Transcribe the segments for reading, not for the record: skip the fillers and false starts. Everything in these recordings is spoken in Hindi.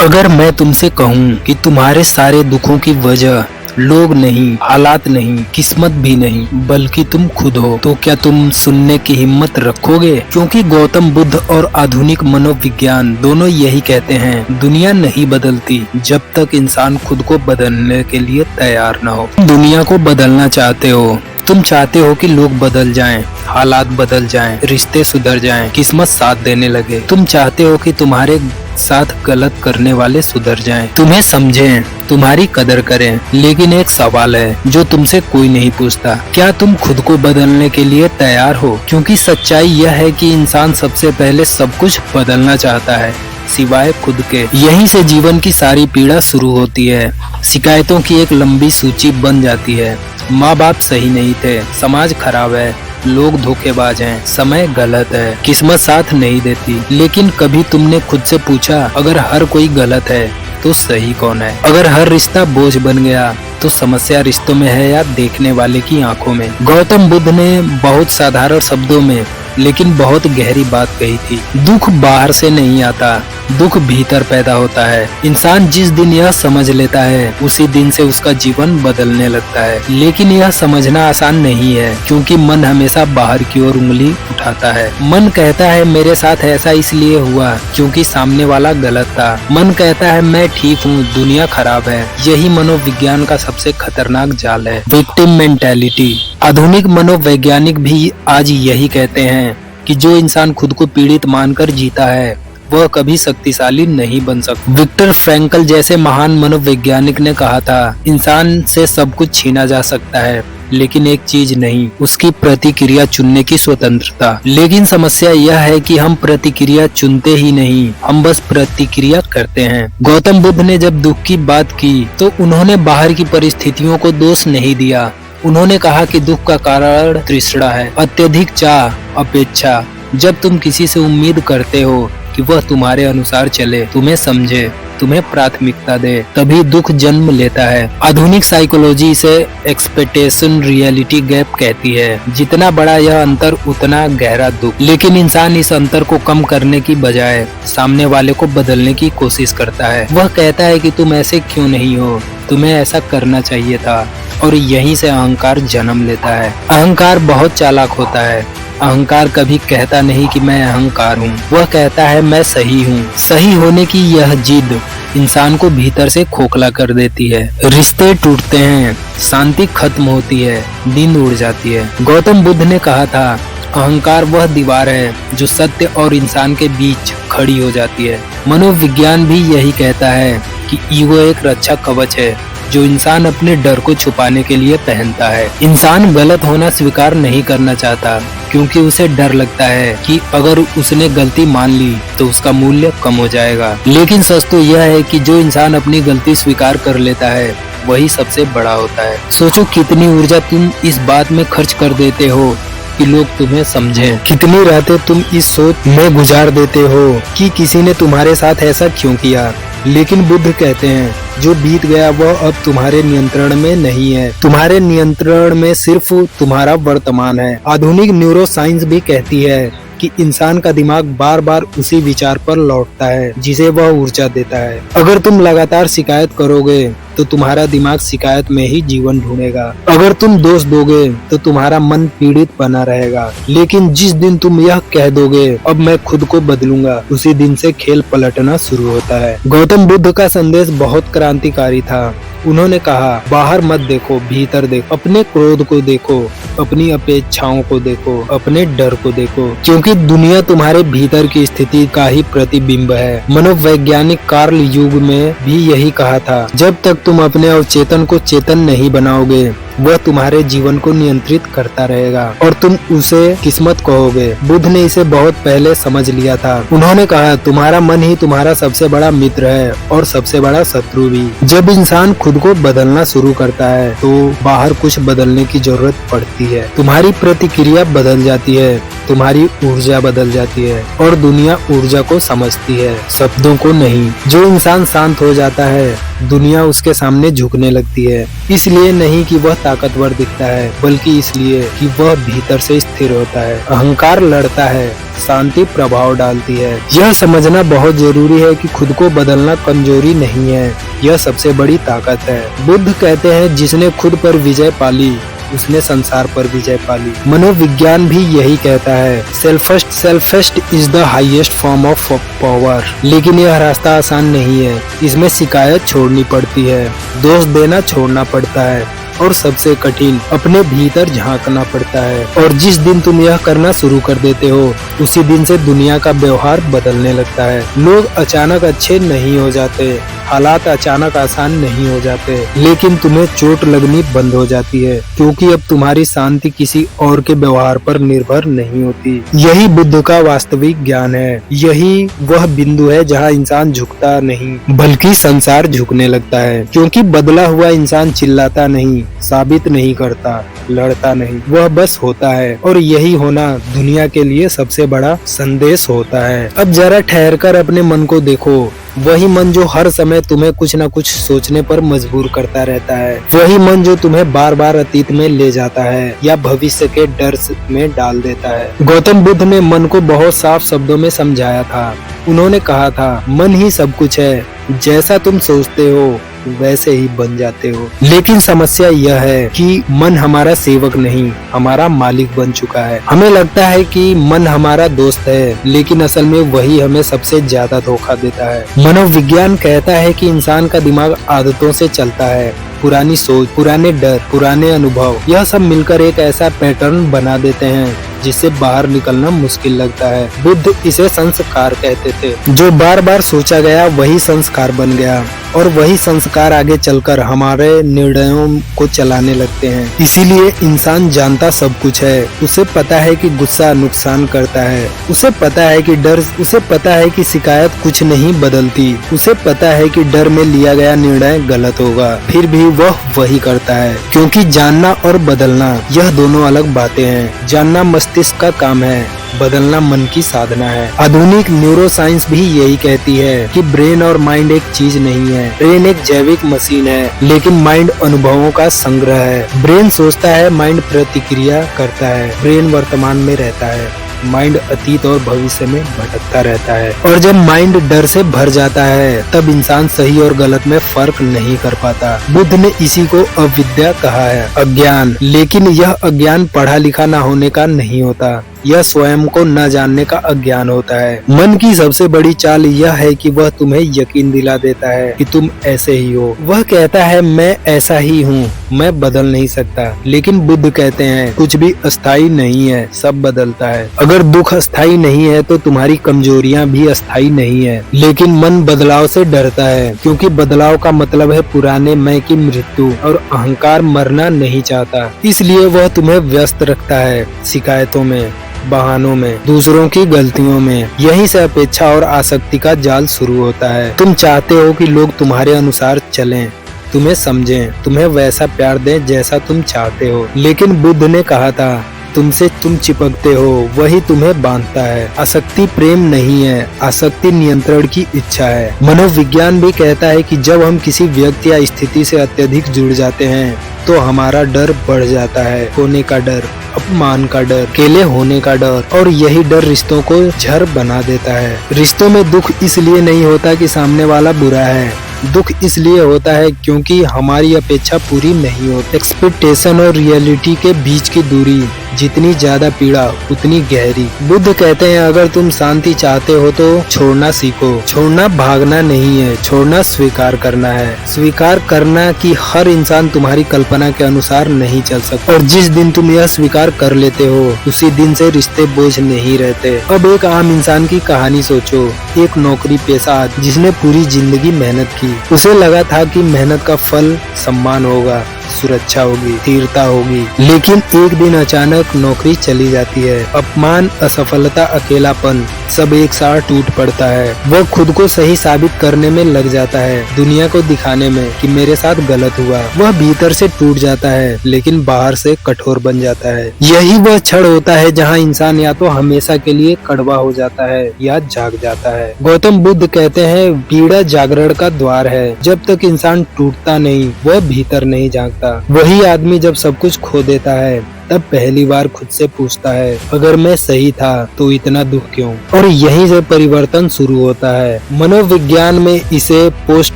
अगर मैं तुमसे कहूँ कि तुम्हारे सारे दुखों की वजह लोग नहीं, हालात नहीं, किस्मत भी नहीं, बल्कि तुम खुद हो, तो क्या तुम सुनने की हिम्मत रखोगे? क्योंकि गौतम बुद्ध और आधुनिक मनोविज्ञान दोनों यही कहते हैं, दुनिया नहीं बदलती जब तक इंसान खुद को बदलने के लिए तैयार न हो। दुनिया को बदलना चाहते हो, तुम चाहते हो कि लोग बदल जाएं, हालात बदल जाएं, रिश्ते सुधर जाएं, किस्मत साथ देने लगे। तुम चाहते हो कि तुम्हारे साथ गलत करने वाले सुधर जाएं, तुम्हें समझें, तुम्हारी कदर करें। लेकिन एक सवाल है जो तुमसे कोई नहीं पूछता, क्या तुम खुद को बदलने के लिए तैयार हो? क्योंकि सच्चाई यह है कि इंसान सबसे पहले सब कुछ बदलना चाहता है, सिवाय खुद के। यहीं से जीवन की सारी पीड़ा शुरू होती है। शिकायतों की एक लंबी सूची बन जाती है। माँ बाप सही नहीं थे, समाज खराब है, लोग धोखेबाज हैं, समय गलत है, किस्मत साथ नहीं देती। लेकिन कभी तुमने खुद से पूछा, अगर हर कोई गलत है तो सही कौन है? अगर हर रिश्ता बोझ बन गया तो समस्या रिश्तों में है या देखने वाले की आंखों में? गौतम बुद्ध ने बहुत साधारण शब्दों में लेकिन बहुत गहरी बात कही थी। दुख बाहर से नहीं आता, दुख भीतर पैदा होता है। इंसान जिस दिन यह समझ लेता है, उसी दिन से उसका जीवन बदलने लगता है। लेकिन यह समझना आसान नहीं है, क्योंकि मन हमेशा बाहर की ओर उंगली उठाता है। मन कहता है मेरे साथ ऐसा इसलिए हुआ क्योंकि सामने वाला गलत था। मन कहता है मैं ठीक हूँ, दुनिया खराब है। यही मनोविज्ञान का सबसे खतरनाक जाल है, विक्टिम मेंटालिटी। आधुनिक मनोवैज्ञानिक भी आज यही कहते हैं कि जो इंसान खुद को पीड़ित मानकर जीता है, वह कभी शक्तिशाली नहीं बन सकता। विक्टर फ्रैंकल जैसे महान मनोवैज्ञानिक ने कहा था, इंसान से सब कुछ छीना जा सकता है, लेकिन एक चीज नहीं, उसकी प्रतिक्रिया चुनने की स्वतंत्रता। लेकिन समस्या यह है कि हम प्रतिक्रिया चुनते ही नहीं, हम बस प्रतिक्रिया करते हैं। गौतम बुद्ध ने जब दुख की बात की तो उन्होंने बाहर की परिस्थितियों को दोष नहीं दिया। उन्होंने कहा कि दुख का कारण तृष्णा है, अत्यधिक चाह, अपेक्षा। जब तुम किसी से उम्मीद करते हो कि वह तुम्हारे अनुसार चले, तुम्हें समझे, तुम्हें प्राथमिकता दे, तभी दुख जन्म लेता है। आधुनिक साइकोलॉजी इसे एक्सपेक्टेशन रियलिटी गैप कहती है। जितना बड़ा यह अंतर उतना गहरा दुख। लेकिन इंसान इस अंतर को कम करने की बजाय सामने वाले को बदलने की कोशिश करता है। वह कहता है कि तुम ऐसे क्यों नहीं हो, तुम्हें ऐसा करना चाहिए था। और यहीं से अहंकार जन्म लेता है। अहंकार बहुत चालाक होता है। अहंकार कभी कहता नहीं कि मैं अहंकार हूँ, वह कहता है मैं सही हूँ। सही होने की यह जिद इंसान को भीतर से खोखला कर देती है। रिश्ते टूटते हैं, शांति खत्म होती है, नींद उड़ जाती है। गौतम बुद्ध ने कहा था, अहंकार वह दीवार है जो सत्य और इंसान के बीच खड़ी हो जाती है। मनोविज्ञान भी यही कहता है कि ईगो एक रक्षा कवच है जो इंसान अपने डर को छुपाने के लिए पहनता है। इंसान गलत होना स्वीकार नहीं करना चाहता, क्योंकि उसे डर लगता है कि अगर उसने गलती मान ली तो उसका मूल्य कम हो जाएगा। लेकिन सच तो यह है कि जो इंसान अपनी गलती स्वीकार कर लेता है, वही सबसे बड़ा होता है। सोचो कितनी ऊर्जा तुम इस बात में खर्च कर देते हो कि लोग तुम्हें समझें। कितनी रातें तुम इस सोच में गुजार देते हो कि किसी ने तुम्हारे साथ ऐसा क्यों किया। लेकिन बुद्ध कहते हैं, जो बीत गया वह अब तुम्हारे नियंत्रण में नहीं है। तुम्हारे नियंत्रण में सिर्फ तुम्हारा वर्तमान है। आधुनिक न्यूरो साइंस भी कहती है कि इंसान का दिमाग बार बार उसी विचार पर लौटता है जिसे वह ऊर्जा देता है। अगर तुम लगातार शिकायत करोगे तो तुम्हारा दिमाग शिकायत में ही जीवन ढूंढेगा। अगर तुम दोष दोगे तो तुम्हारा मन पीड़ित बना रहेगा। लेकिन जिस दिन तुम यह कह दोगे, अब मैं खुद को बदलूंगा, उसी दिन से खेल पलटना शुरू होता है। गौतम बुद्ध का संदेश बहुत क्रांतिकारी था। उन्होंने कहा, बाहर मत देखो, भीतर देखो। अपने क्रोध को देखो, अपनी अपेक्षाओं को देखो, अपने डर को देखो, क्योंकि दुनिया तुम्हारे भीतर की स्थिति का ही प्रतिबिंब है। मनोवैज्ञानिक कार्ल युग में भी यही कहा था, जब तक तुम अपने अवचेतन को चेतन नहीं बनाओगे, वह तुम्हारे जीवन को नियंत्रित करता रहेगा और तुम उसे किस्मत कहोगे। बुद्ध ने इसे बहुत पहले समझ लिया था। उन्होंने कहा, तुम्हारा मन ही तुम्हारा सबसे बड़ा मित्र है और सबसे बड़ा शत्रु भी। जब इंसान खुद को बदलना शुरू करता है तो बाहर कुछ बदलने की जरूरत पड़ती है। तुम्हारी प्रतिक्रिया बदल जाती है तुम्हारी ऊर्जा बदल जाती है और दुनिया ऊर्जा को समझती है, शब्दों को नहीं। जो इंसान शांत हो जाता है, दुनिया उसके सामने झुकने लगती है। इसलिए नहीं कि वह ताकतवर दिखता है, बल्कि इसलिए कि वह भीतर से स्थिर होता है। अहंकार लड़ता है, शांति प्रभाव डालती है। यह समझना बहुत जरूरी है कि खुद को बदलना कमजोरी नहीं है, यह सबसे बड़ी ताकत है। बुद्ध कहते हैं, जिसने खुद पर विजय पाली उसने संसार पर विजय पाली। मनोविज्ञान भी यही कहता है, सेल्फेस्ट is the highest form of power. लेकिन यह रास्ता आसान नहीं है, इसमें शिकायत छोड़नी पड़ती है, दोष देना छोड़ना पड़ता है और सबसे कठिन अपने भीतर झांकना पड़ता है। और जिस दिन तुम यह करना शुरू कर देते हो, उसी दिन से दुनिया का व्यवहार बदलने लगता है। लोग अचानक अच्छे नहीं हो जाते, हालात अचानक आसान नहीं हो जाते, लेकिन तुम्हें चोट लगनी बंद हो जाती है, क्योंकि अब तुम्हारी शांति किसी और के व्यवहार पर निर्भर नहीं होती। यही बुद्ध का वास्तविक ज्ञान है। यही वह बिंदु है जहाँ इंसान झुकता नहीं, बल्कि संसार झुकने लगता है। क्योंकि बदला हुआ इंसान चिल्लाता नहीं, साबित नहीं करता, लड़ता नहीं, वह बस होता है। और यही होना दुनिया के लिए सबसे बड़ा संदेश होता है। अब जरा ठहरकर अपने मन को देखो, वही मन जो हर समय तुम्हें कुछ न कुछ सोचने पर मजबूर करता रहता है, वही मन जो तुम्हें बार बार अतीत में ले जाता है या भविष्य के डर में डाल देता है। गौतम बुद्ध ने मन को बहुत साफ शब्दों में समझाया था। उन्होंने कहा था, मन ही सब कुछ है, जैसा तुम सोचते हो वैसे ही बन जाते हो। लेकिन समस्या यह है कि मन हमारा सेवक नहीं, हमारा मालिक बन चुका है। हमें लगता है कि मन हमारा दोस्त है, लेकिन असल में वही हमें सबसे ज्यादा धोखा देता है। मनोविज्ञान कहता है कि इंसान का दिमाग आदतों से चलता है। पुरानी सोच, पुराने डर, पुराने अनुभव, यह सब मिलकर एक ऐसा पैटर्न बना देते हैं जिससे बाहर निकलना मुश्किल लगता है। बुद्ध इसे संस्कार कहते थे। जो बार बार सोचा गया वही संस्कार बन गया, और वही संस्कार आगे चलकर हमारे निर्णयों को चलाने लगते हैं। इसीलिए इंसान जानता सब कुछ है। उसे पता है कि गुस्सा नुकसान करता है, उसे पता है कि डर, उसे पता है कि शिकायत कुछ नहीं बदलती, उसे पता है कि डर में लिया गया निर्णय गलत होगा, फिर भी वह वही करता है। क्योंकि जानना और बदलना यह दोनों अलग बातें हैं। जानना मस्तिष्क का काम है, बदलना मन की साधना है। आधुनिक न्यूरोसाइंस भी यही कहती है कि ब्रेन और माइंड एक चीज नहीं है। ब्रेन एक जैविक मशीन है, लेकिन माइंड अनुभवों का संग्रह है। ब्रेन सोचता है, माइंड प्रतिक्रिया करता है। ब्रेन वर्तमान में रहता है, माइंड अतीत और भविष्य में भटकता रहता है। और जब माइंड डर से भर जाता है, तब इंसान सही और गलत में फर्क नहीं कर पाता। बुद्ध ने इसी को अविद्या कहा है, अज्ञान। लेकिन यह अज्ञान पढ़ा लिखा न होने का नहीं होता, यह स्वयं को न जानने का अज्ञान होता है। मन की सबसे बड़ी चाल यह है कि वह तुम्हें यकीन दिला देता है कि तुम ऐसे ही हो। वह कहता है, मैं ऐसा ही हूँ, मैं बदल नहीं सकता। लेकिन बुद्ध कहते हैं, कुछ भी अस्थायी नहीं है, सब बदलता है। अगर दुख अस्थायी नहीं है तो तुम्हारी कमजोरियां भी अस्थायी नहीं है। लेकिन मन बदलाव से डरता है, क्योंकि बदलाव का मतलब है पुराने मैं की मृत्यु, और अहंकार मरना नहीं चाहता। इसलिए वह तुम्हें व्यस्त रखता है, शिकायतों में, बहानों में, दूसरों की गलतियों में। यहीं से अपेक्षा और आसक्ति का जाल शुरू होता है। तुम चाहते हो कि लोग तुम्हारे अनुसार चलें, तुम्हें समझें, तुम्हें वैसा प्यार दें जैसा तुम चाहते हो। लेकिन बुद्ध ने कहा था, तुमसे तुम चिपकते हो वही तुम्हें बांधता है। आसक्ति प्रेम नहीं है, आसक्ति नियंत्रण की इच्छा है। मनोविज्ञान भी कहता है कि जब हम किसी व्यक्ति या स्थिति से अत्यधिक जुड़ जाते हैं तो हमारा डर बढ़ जाता है। खोने का डर, अपमान का डर, अकेले होने का डर, और यही डर रिश्तों को जहर बना देता है। रिश्तों में दुख इसलिए नहीं होता कि सामने वाला बुरा है, दुख इसलिए होता है क्योंकि हमारी अपेक्षा पूरी नहीं होती। एक्सपेक्टेशन और रियलिटी के बीच की दूरी जितनी ज्यादा पीड़ा उतनी गहरी। बुद्ध कहते हैं, अगर तुम शांति चाहते हो तो छोड़ना सीखो। छोड़ना भागना नहीं है, छोड़ना स्वीकार करना है। स्वीकार करना कि हर इंसान तुम्हारी कल्पना के अनुसार नहीं चल सकता, और जिस दिन तुम यह स्वीकार कर लेते हो उसी दिन से रिश्ते बोझ नहीं रहते। अब एक आम इंसान की कहानी सोचो। एक नौकरी पेशा जिसने पूरी जिंदगी मेहनत की, उसे लगा था कि मेहनत का फल सम्मान होगा, सुरक्षा होगी, स्थिरता होगी। लेकिन एक दिन अचानक नौकरी चली जाती है, अपमान, असफलता, अकेलापन सब एक साथ टूट पड़ता है। वह खुद को सही साबित करने में लग जाता है, दुनिया को दिखाने में कि मेरे साथ गलत हुआ। वह भीतर से टूट जाता है लेकिन बाहर से कठोर बन जाता है। यही वह क्षण होता है जहाँ इंसान या तो हमेशा के लिए कड़वा हो जाता है या जाग जाता है। गौतम बुद्ध कहते हैं पीड़ा जागरण का द्वार है। जब तक इंसान टूटता नहीं वह भीतर नहीं जागता। वही आदमी जब सब कुछ खो देता है तब पहली बार खुद से पूछता है अगर मैं सही था तो इतना दुख क्यों। और यहीं से परिवर्तन शुरू होता है। मनोविज्ञान में इसे पोस्ट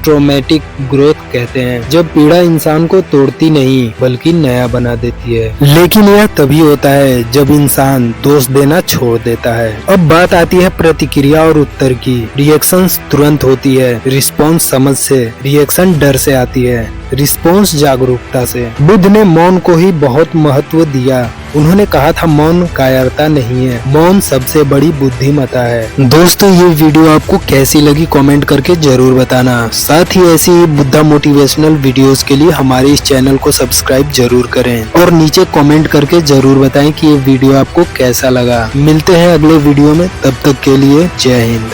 ट्रॉमेटिक ग्रोथ कहते हैं। जब पीड़ा इंसान को तोड़ती नहीं बल्कि नया बना देती है। लेकिन यह तभी होता है जब इंसान दोष देना छोड़ देता है। अब बात आती है प्रतिक्रिया और उत्तर की। रिएक्शंस तुरंत होती है, रिस्पॉन्स समझ से, रिएक्शन डर से आती है, रिस्पॉन्स जागरूकता से। बुद्ध ने मौन को ही बहुत महत्व दिया। उन्होंने कहा था मौन कायरता नहीं है, मौन सबसे बड़ी बुद्धिमत्ता है। दोस्तों ये वीडियो आपको कैसी लगी कमेंट करके जरूर बताना। साथ ही ऐसी बुद्धा मोटिवेशनल वीडियोस के लिए हमारे इस चैनल को सब्सक्राइब जरूर करें और नीचे कमेंट करके जरूर बताएं कि ये वीडियो आपको कैसा लगा। मिलते हैं अगले वीडियो में, तब तक के लिए जय हिंद।